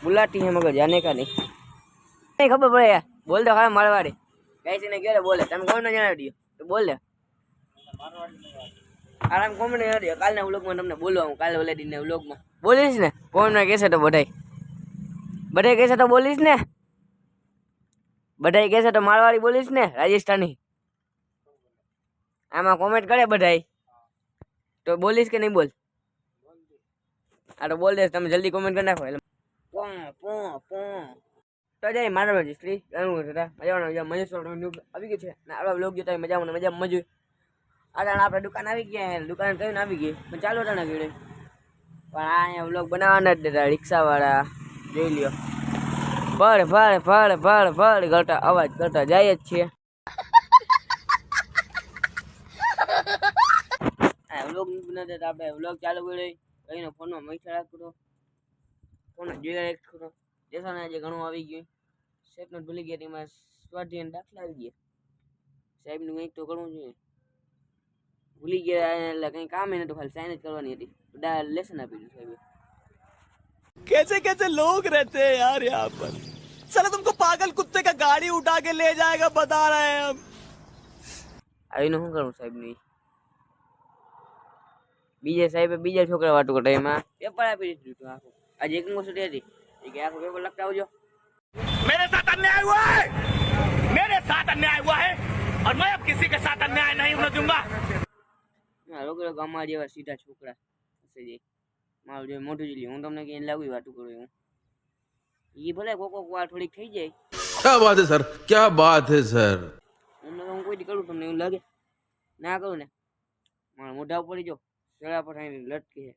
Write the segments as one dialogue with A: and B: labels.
A: बुलाती है मगर जाने का नहीं खबर पड़े यार बोल दो खरा मारवाड़ी कैसे ने क्यों बोले તમે કોણ જણાવી દો તો બોલ દે આરામ કોમેન્ટ કરી દો કાલના વ્લોગમાં તમને બોલવા હું કાલે ઓલે દિનના વ્લોગમાં બોલીશ ને કોમેન્ટ કહેશે તો બધાય કહેશે તો બોલીશ ને બધાય કહેશે તો મારવાડી બોલીશ ને રાજસ્થાની આમાં કોમેન્ટ કરે બધાય તો બોલીશ કે નહીં બોલ આ તો બોલ દે તમે જલ્દી કોમેન્ટ કરી નાખો એટલે તો જય મારવાડી શ્રી મજામાં આવી ગઈ છે ને આપણા વ્લોગ જોતા મજામાં મજા આજે આપણે દુકાન આવી ગયા દુકાન કહીને આવી ગઈ પણ ચાલો હતા ને ગીડે પણ આ અહીંયા વ્લોગ બનાવવાના જ દેતા રિક્ષાવાળા જોઈ લ્યો ફળ કરતા અવાજ કરતા જાય જ છે વ્લોગ બનાવતા હતા આપણે વ્લોગ ચાલુ કરી કહીને ફોનમાં મૈસા રાખતો ફોન જોઈ રાખતો દેખાને આજે ઘણું આવી ગયું સેટનો ભૂલી ગયા એમાં સ્વાધ્યાયના દાખલા આવી ગયા સાહેબનું કંઈક તો કરવું જોઈએ ભૂલી ગયા એટલે કંઈ કામ નતું ખાલી સાઇન જ કરવાની હતી લેસન આપી દીધું સાહેબે
B: कैसे कैसे लोग रहते हैं यार यहाँ पर साला तुमको पागल कुत्ते का गाड़ी उठा के ले जाएगा बता रहे हैं हम
A: આવીને શું કરું સાહેબની બીજા સાહેબે બીજા છોકરા વાટું કરતા એમાં પેપર આપી દીધું હતું આખું આજે એક મોસટી હતી એ કે આખું પેપર લખતા આવજો
B: मेरे साथ अन्याय हुआ है मेरे साथ अन्याय हुआ है और मैं अब किसी के साथ अन्याय नहीं होने दूंगा
A: રોકડો ગામમાં જેવા સીધા છોકરા હશે જે મારું જે મોઢું જોઈ હું તમને કઈ લાગુ વાતું કરું હું એ ભલે કોકો વાર થોડીક થઈ જાય
C: क्या बात है सर क्या बात है सर
A: હું કોઈ દી કરું તમને એવું લાગે ના કરું ને મારા મોઢા ઉપર જો સડા પર લટકે છે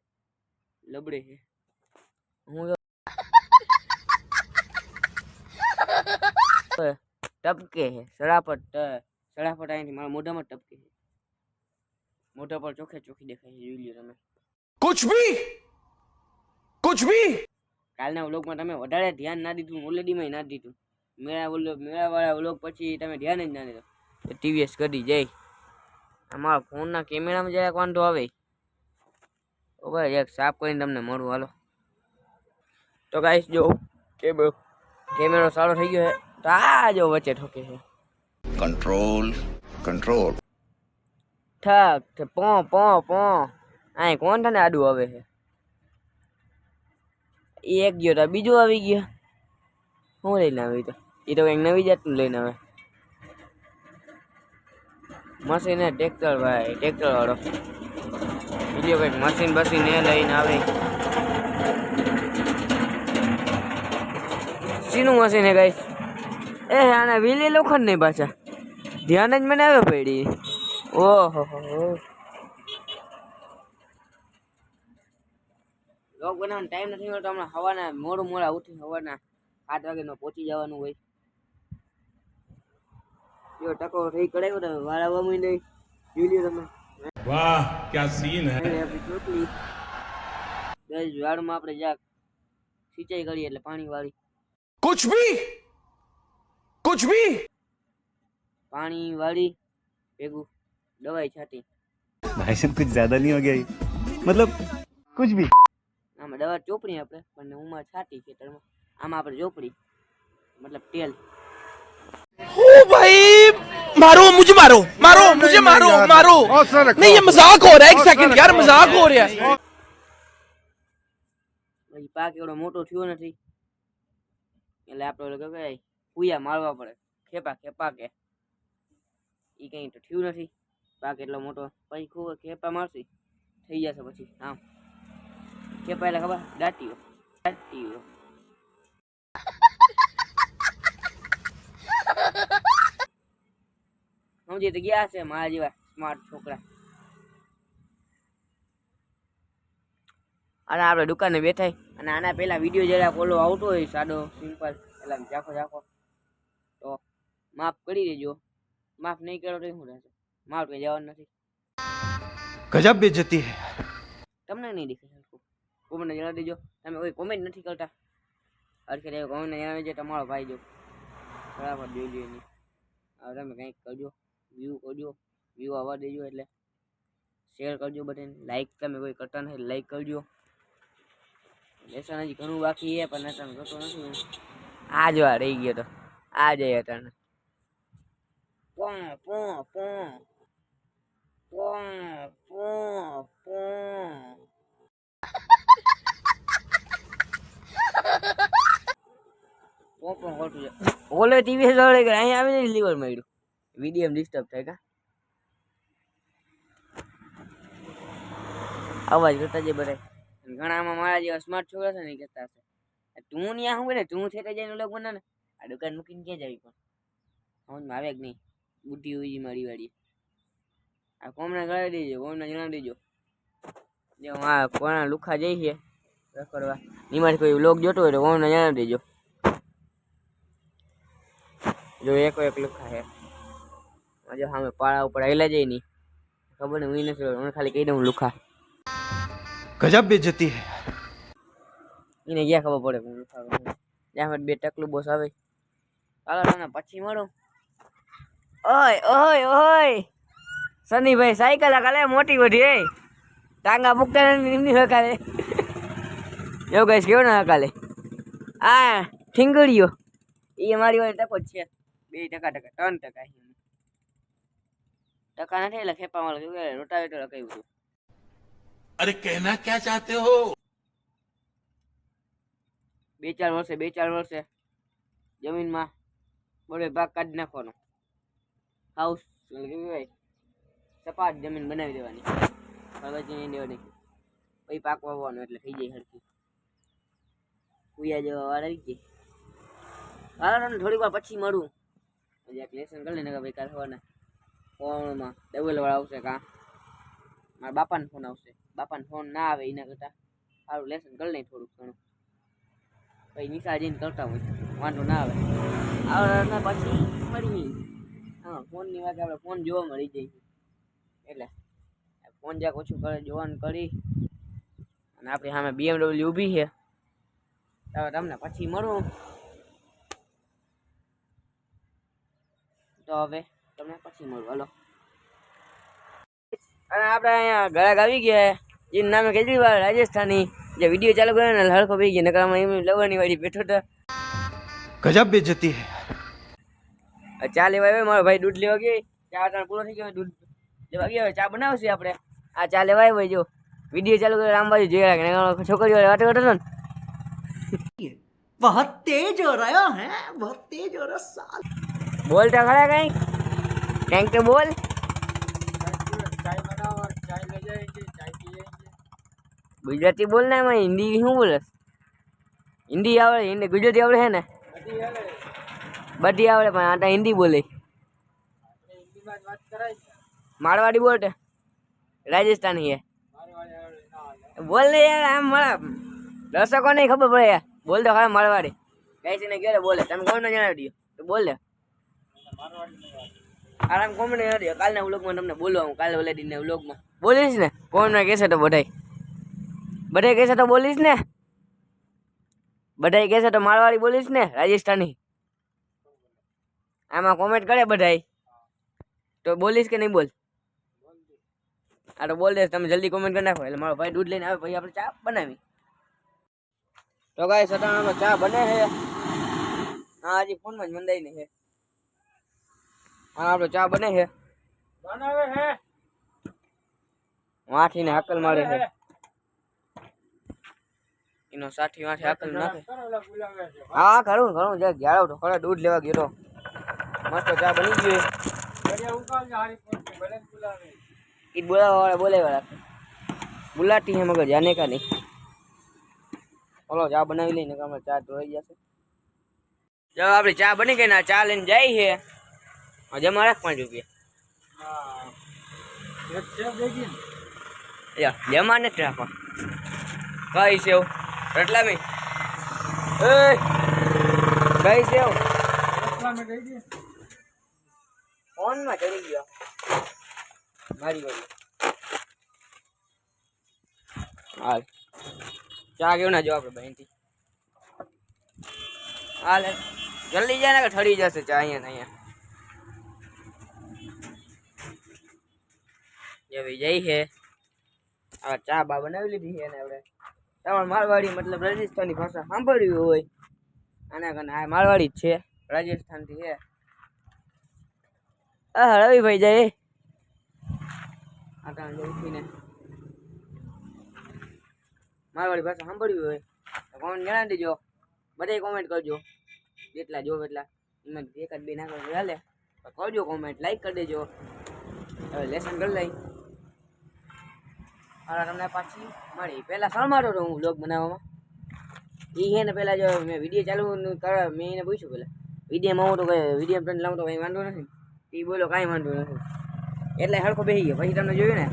A: લબડે છે હું ટપકે છે સડાપટ અહીંથી મારા મોઢામાં ટપકે છે મોઢા પર ચોખ્ખી દેખાય છે જોઈ લ્યો તમે
C: कुछ भी
A: કાલના વ્લોગમાં તમે વધારે ધ્યાન ના દીધું ઓલરેડીમાં ના દીધું મેળાવાળા વ્લોગ પછી તમે ધ્યાન જ ના દીધું ટીવીએસ કરી જઈ અમારા ફોનના કેમેરામાં જરાક વાંધો આવે તો ભાઈ એક સાફ કરીને તમને મળું હાલો તો ગાઈસ જો કેમેરો સારો થઈ ગયો છે તો આ જો વચ્ચે ઠોકે છે
C: कंट्रोल कंट्रोल
A: ઠક પો આ કોણ તને આડું આવે છે એક ગયો તો બીજું આવી ગયો હું લઈને આવી તો એ તો કંઈક નવી જાતનું લઈને આવે મશીન ટ્રેક્ટર ભાઈ ટ્રેક્ટર વાળો બીજો કંઈક મશીન બસીન એ લઈને આવે શીનું મશીન હે ગાઈસ એ આના વિલી લોખંડ નહીં પાછા ધ્યાન જ મને આવે પડી ઓહો લોક બનાવવાનો ટાઈમ નથી મળતો હમણાં હવાના મોડા ઉઠી હવાના 8 વાગે પહોંચી જવાનું હોય જો ટકો થઈ કડાયો તમે વાળાવા માંડે જોઈ લ્યો તમે
C: वाह क्या सीन है
A: આપણી ચોટલી દસ વાળમાં આપણે જા સિંચાઈ કરીએ એટલે પાણી વાળી
C: कुछ भी
A: પાણી વાળી ભેગું દવાઈ છાટી
D: भाई साहब कुछ ज्यादा नहीं हो गया ये मतलब कुछ भी
A: આમાં દવા ચોપડી આપણે પણ ઉમાં છાટી ખેતરમાં આમાં આપણે ચોપડી મતલબ તેલ
B: ओ भाई मारो मुझे मारो नहीं ये मजाक हो रहा है एक सेकंड यार मजाक हो रहा है
A: પછી પાક એવડો મોટો થયો નથી એટલે આપણે ઓલો કે પૂયા મારવા પડે ખેપા કે એ કંઈ તો થયું નથી પાક એટલો મોટો પછી ખૂબ ખેપા મારશી થઈ જશે પછી આમ ખેપા એટલે ખબર દાટીઓ સમજી તો ગયા છે મારા જેવા સ્માર્ટ છોકરા અને આપણે દુકાને બેઠાય અને આના પહેલા વિડીયો જરા ઓલો આવતો હોય સાદો સિમ્પલ એટલે ઝાખો તો માફ કરી દેજો માફ નહીં કરો તો શું રહેશે માફ કંઈ જવાનું નથી
D: गजब बेइज्जती है
A: તમને નહીં દેખાય કોમેન્ટ જણાવી દેજો તમે કોઈ કોમેન્ટ નથી કરતા અરખે કોમેન્ટ જણાવી દેજો તમારો ભાઈ જો બરાબર જોઈ લ્યો નહીં હવે તમે કંઈક કરજો વ્યૂ આવવા દેજો એટલે શેર કરજો બધાને લાઈક તમે કોઈ કરતા નથી લાઈક કરજો લેસન હજી ઘણું બાકી છે પણ અટાણે જોતો નથી. આ જો આ રહી ગયો તો આ જાય અટાણે પો પો પો પો પો પો પોપો ખોટું છે. ઓલે ટીવી જોડે કે અહીંયા આવીને લીવર મળ્યું વિડીયો ડિસ્ટર્બ થાય કા અવાજ કરતા જે બધા ઘણામાં મારા જેવા સ્માર્ટ છોકરા છે ને એ કહેતા હશે તું ત્યાં શું કરે તું છે જઈને લોક બના ને આ દુકાન મૂકીને ક્યાં જાવી પણ સમજમાં આવે કે નહીં બુદ્ધિ ઉજી મારી વાળી આ કોમને કરાવી દેજો કોમને જણાવી દેજો જો આ કોના લુખા જઈ છે રખડવા એમાંથી કોઈ લોક જોતો હોય તો કોમને જણાવી દેજો જો એક લુખા છે જો સામે પાળા ઉપર આવેલા જાય નહીં ખબર ને હું નથી હું ખાલી કહી દઉં લુખા
B: गजब बेइज्जती है
A: એને ક્યાં ખબર પડે હું લુખા જ્યાં બે ટકલું બોસ આવે ચાલો તમને પછી મળો ઓય ઓય ઓય સનીભાઈ સાયકલ હકાલે મોટી વધી એ ટાંગા મુકતા એમની હકાલે એવું કઈશ કેવું ને હકાલે આ ઠીંગડીઓ એ અમારી વાળી ટકો જ છે 2% 3% ટકા નથી એટલે ખેપા વાળો રોટાવેટર કહ્યું હતું
C: अरे कहना क्या चाहते हो
A: 2-4 વર્ષે જમીનમાં બળે ભાગ કાઢી નાખવાનો હાઉસ સપાટ જમીન બનાવી દેવાની હવે નહીં દેવાની પછી પાક વાવવાનો એટલે થઈ જાય હરખી કુયા જેવા વાર આવી ગઈ હાલો તમને થોડીક વાર પછી મળું હજી એક લેસન કરી લઈને ભાઈ કાલ સવારના ફોનમાં ડબલ વાળા આવશે કાં મારા બાપાનો ફોન આવશે બાપાનો ફોન ના આવે એના કરતાં સારું લેસન કરી લઈ થોડુંક ઘણું પછી નિશા જઈને કરતા હોય વાંધો ના આવે પછી મળી હા ફોનની વાત આપણે ફોન જોવા મળી જાય એટલે ફોન જ્યાંક ઓછું કરે જોવાનું કરી અને આપણી સામે BMW ઊભી છે હવે તમને પછી મળું તો હવે તમને પછી મળું હલો અને આપણે અહીંયા ઘરાક આવી ગયા જેનું નામે કેજરીવાલ રાજસ્થાની જે વિડીયો ચાલુ કર્યો ને હળખો પી ગયો નકરમાં એમ લવરની વાળી બેઠો હતો
B: गजब बेइज्जती है
A: ચા લેવા આવ્યો મારો ભાઈ દૂધ લેવા ગયો ચા અટાણ પૂરો થઈ ગયો દૂધ લેવા ગયો હવે ચા બનાવશે આપણે આ ચા લેવા આવ્યો જો વિડીયો ચાલુ કર્યો રામબાજુ જોઈ રાખે છોકરીઓ વાટે વાટે હતો ને
E: बहुत तेज हो रहा है बहुत तेज हो रहा साल
A: બોલતા ખરા કંઈક તો બોલ ગુજરાતી બોલ ને એમાં હિન્દી શું બોલે હિન્દી આવડે હિન્દી ગુજરાતી આવડે છે ને બધી આવડે પણ આ હિન્દી બોલે મારવાડી બોલ રાજસ્થાની છે બોલ ને યાર આમ મારા દર્શકો નહીં ખબર પડે યાર બોલ તો ખરા મારવાડી કઈ છે ને ક્યારે બોલે તમે કોણ જણાવી દો તો બોલ ને આરામ કોમેન્ટ ના દો કાલના વ્લોગમાં તમને બોલવા હું કાલે ઓલે દિનના વ્લોગમાં બોલીશ ને કોણ કહેશે તો બધાય કહેશે તો બોલીશ ને બધાય કહેશે તો મારવાડી બોલીશ ને રાજસ્થાની આમાં કોમેન્ટ કરે બધાય તો બોલીશ કે નહીં બોલ હા તો બોલ દે તમે જલ્દી કોમેન્ટ કરી નાખો એટલે મારો ભાઈ દૂધ લઈને આવે પછી આપણે ચા બનાવી તો ગાઈસ સટાણામાં ચા બને છે હા હજી ફોનમાં જ મંદાઈ નહીં છે હા આપણો ચા બને છે બનાવે છે વાઠીને હાકલ મારે છે એનો સાથી વાઠી હાકલ નાખે હા ઘણું ઘણું જાય ગ્યારો તો ખરા દૂધ લેવા ગયો તો મસ્ત ચા બની ગયો એ બોલાવા વાળા बुलाती है मगर जाने का नहीं चलो चा बनावी लईने हमारे चा धोई जશે जब आपणी चा बनी गई ना चा लईने जाई है जमा राख 5 रुपया जमा नहीं राखवा कई सेव रटला में कई सेव रटला में गई दी फोन में चली गया मारी वाली हाल चा क्यों ना जो आप बहन थी हाल जल्दी जाए ना ठड़ी जैसे चाहिए नहीं ये विजय है और चा बा बनावी लीधी है ने આપણે તમારે મારવાડી મતલબ રાજસ્થાની ભાષા સાંભળવી હોય આના કારણે આ મારવાડી જ છે, રાજસ્થાનથી છે. હા રવિભાઈ જાય આ કારણે ઉઠીને મારવાડી ભાષા સાંભળવી હોય તો કોમેન્ટ જણાવી દેજો. બધાય કોમેન્ટ કરજો, જેટલા જો એટલા. એમાં એકાદ બે નાખો ચાલે તો કરજો કોમેન્ટ, લાઈક કરી દેજો. હવે લેસન કરી લઈ હવે તમને પાછી મળી. પહેલાં શરમાતો હતો હું બ્લોગ બનાવવામાં. એ છે ને પહેલાં જો મેં વિડીયો ચાલુ કરવા મેં એને પૂછ્યું પહેલાં વિડીયોમાં હું તો કહે વિડીયો તમને લાવું તો કંઈ વાંધો નથી. એ બોલો કાંઈ વાંધો નથી એટલે હરખો બેસી ગયો. પછી તમને જોયું ને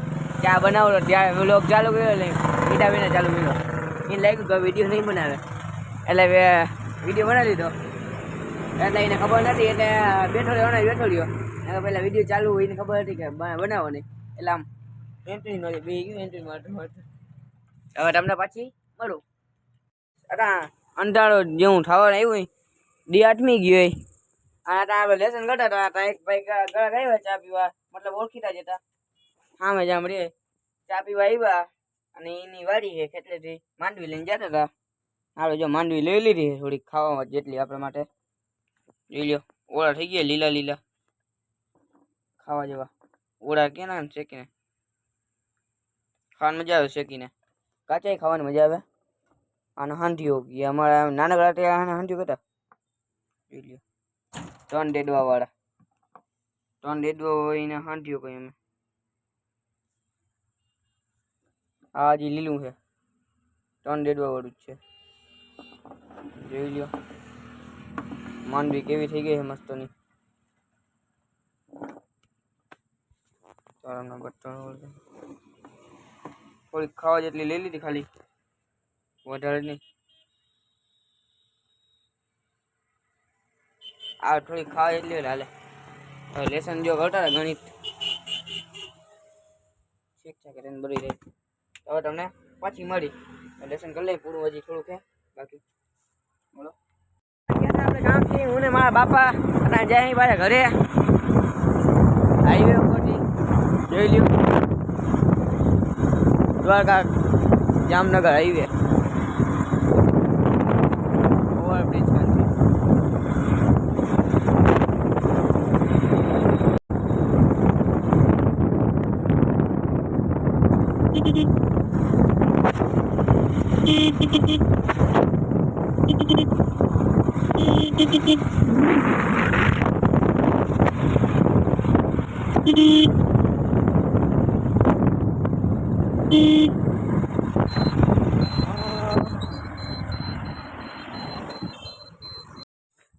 A: ચા બનાવો ત્યારે બ્લોગ ચાલુ કર્યો એટલે મીઠા વિના ચાલુ કર્યો. એને લાગ્યું કે વિડીયો નહીં બનાવે એટલે વિડીયો બનાવી દીધો. એટલે એને ખબર નથી એટલે બેઠો રહ્યો. એને પહેલાં વિડીયો ચાલુ હોય એને ખબર હતી કે બનાવો નહીં એટલે આમ એન્ટ્રી નહોતી બે ગયું એન્ટ્રી માટે. હવે તમને પાછી મળું. અટા અંધારો જેવું થવાનું આવ્યું દી આઠમી ગયો અને આપણે લેસન કરતા હતા. એક ભાઈ ઘરે આવ્યા ચા પીવા, મતલબ ઓળખીતા જ હતા. સામે જ આમ રે ચા પીવા આવ્યા અને એની વાડી છે ખેતરેથી માંડવી લઈને જતા હતા. આપણે જો માંડવી લઈ લીધી થોડીક ખાવામાં જેટલી આપણા માટે. જોઈ લો ઓળા થઈ ગયા લીલા લીલા ખાવા જેવા. ઓળા કે ના શેકીને ખાવાની મજા આવે, શેકીને કાચા ખાવાની મજા આવે. અને હાંધીઓ ગયા અમારા નાનકડા ત્યાં હાંધીઓ કરતા. જોઈ લો 3 ડેડવા વાળા 3 ડેડવા હોય એને હાંધીઓ કહીએ અમે. આ હજી લીલું છે 3 ડેડવા વાળું જ છે. જોઈ લો માંડવી કેવી થઈ ગઈ છે મસ્તની. થોડીક ખાવા જેટલી લઈ લીધી ખાલી, વધારે નહીં. આ થોડીક ખાવા જેટલી હાલે. હવે લેસન જો કરતા હતા ગણિત શિક્ષક એને બધી રહી. હવે તમને પાછી મળી લેસન કરી લઈ પૂરું. હજી થોડું છે બાકી. બોલો આપણે કામથી હું ને મારા બાપા અને જાય પાછા ઘરે હાઈવે ઉપરથી. જોઈ લ્યો દ્વારકા જામનગર હાઈવે ઓવરબ્રિજ કાંથી.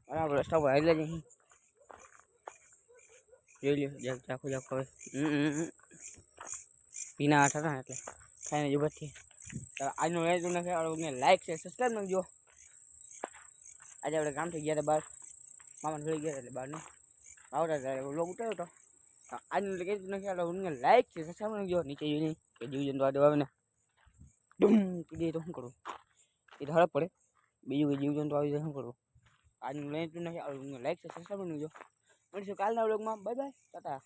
A: બરાબર રસ્તા પર આવી જઈએ. જોઈ લ્યો જાખો જાખો હવે પીના હાથ હતા એટલે ખાઈને જો બધી. આજનો લાઈક નાખે લાઈક છે સબસ્ક્રાઈબ નાખજો. આજે આપણે કામથી ગયા હતા બહાર, મામા ઘરે ગયા એટલે બહાર ને આવતા ત્યારે વ્લોગ ઉતાર્યો હતો. આજનું એટલે કીધું નાખે એટલે લાઈક છે સબસ્ક્રાઈબ નાખજો. નીચે જોઈ નહીં કે જીવજંતુ આ દેવા આવે ને ડૂમ કીધી તો શું કરું, એ તો હરપ પડે. બીજું કોઈ જીવજંતુ આવી જાય શું કરવું. આજનું લાઈક નાખે લાઈક છે સબસ્ક્રાઈબ નાખજો. મળીશું કાલના વ્લોગમાં. Bye bye, Tata.